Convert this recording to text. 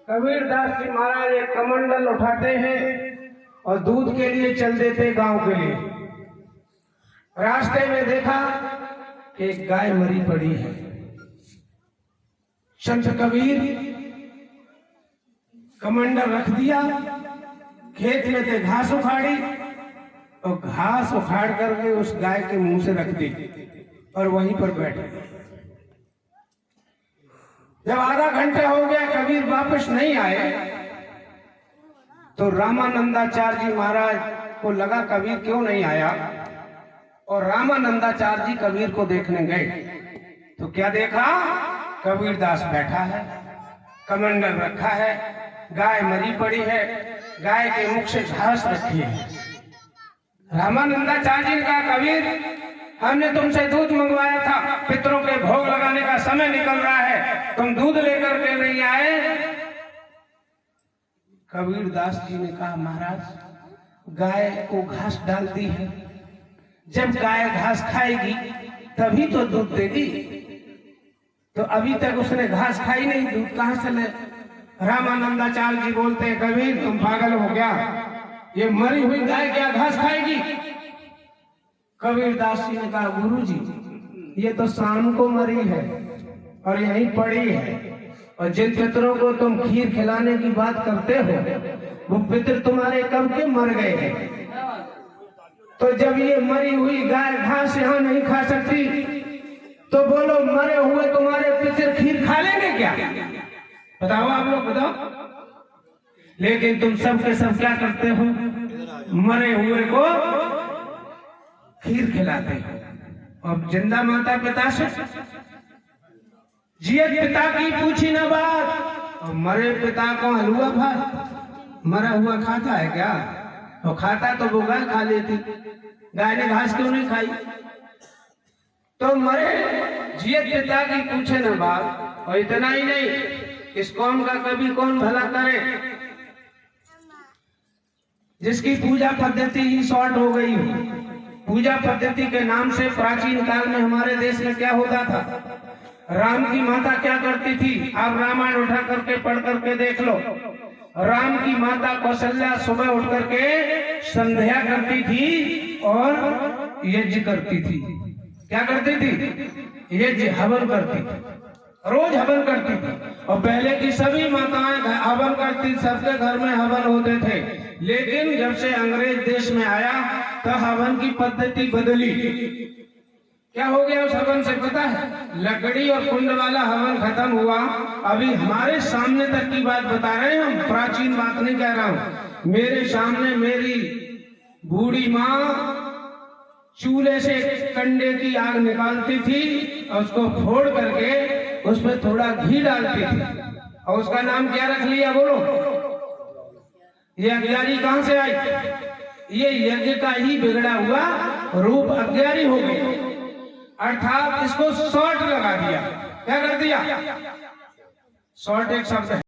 कबीरदास जी महाराज एक कमंडल उठाते हैं और दूध के लिए चल देते गांव के लिए। रास्ते में देखा कि एक गाय मरी पड़ी है। संत कबीर कमंडल रख दिया, खेत में से घास उखाड़ी और घास उखाड़ करके उस गाय के मुंह से रख दी और वहीं पर बैठे। जब आधा घंटा हो गया कबीर वापस नहीं आए तो रामानंदाचार्य जी महाराज को लगा कबीर क्यों नहीं आया, और रामानंदाचार्य जी कबीर को देखने गए तो क्या देखा, कबीरदास बैठा है, कमंडल रखा है, गाय मरी पड़ी है, गाय के मुख से घास रखी है। रामानंदाचार्य जी ने कहा, कबीर हमने तुमसे दूध मंगवाया था, पितरों के भोग लगाने का समय निकल रहा है, तुम दूध लेकर के नहीं आए। कबीरदास जी ने कहा, महाराज गाय को घास डाल दी है, जब गाय घास खाएगी तभी तो दूध देगी, तो अभी तक उसने घास खाई नहीं, दूध कहां से ले। रामानंदाचार्य जी बोलते हैं, कबीर तुम पागल हो गया, ये मरी हुई गाय क्या घास खाएगी। कबीरदास जी ने कहा, गुरुजी ये तो शाम को मरी है और यहीं पड़ी है, और जिन पितरों को तुम खीर खिलाने की बात करते हो वो पितर तुम्हारे कब के मर गए हैं, तो जब ये मरी हुई गाय घास यहाँ नहीं खा सकती तो बोलो मरे हुए तुम्हारे पितर खीर खा लेंगे क्या। बताओ आप लोग बताओ। लेकिन तुम सब के सब क्या करते हो, मरे हुए को खीर खिलाते हो। अब जिंदा माता पिता से जियत पिता की पूछी न बात, और मरे पिता को हलवा भात, मरा हुआ खाता है क्या, तो खाता तो वो गाय खा लेती, गाय ने घास क्यों नहीं खाई। तो मरे जियत पिता की पूछे न बात। और इतना ही नहीं, इस कौम का कभी कौन भला करे जिसकी पूजा पद्धति ही शॉर्ट हो गई हो। पूजा पद्धति के नाम से प्राचीन काल में हमारे देश में क्या होता था, राम की माता क्या करती थी, आप रामायण उठा करके पढ़ करके देख लो। राम की माता कौशल्या सुबह उठ करके संध्या करती थी और यज्ञ करती थी। क्या करती थी, यज्ञ हवन करती थी, रोज हवन करती थी। और पहले की सभी माताएं हवन करती, सबके घर में हवन होते थे। लेकिन जब से अंग्रेज देश में आया तो हवन की पद्धति बदली। क्या हो गया उस हवन से पता है, लकड़ी और कुंड वाला हवन खत्म हुआ। अभी हमारे सामने तक की बात बता रहे हैं हम, प्राचीन बात नहीं कह रहा हूं। मेरे सामने मेरी बूढ़ी माँ चूल्हे से कंडे की आग निकालती थी और उसको फोड़ करके उसमें थोड़ा घी डालती थी, और उसका नाम क्या रख लिया बोलो। ये अज्ञानी कहां से आई, ये यज्ञ का ही बिगड़ा हुआ रूप अज्ञानी हो गया, अर्थात इसको शॉर्ट लगा दिया। क्या कर दिया, शॉर्ट एक शब्द है।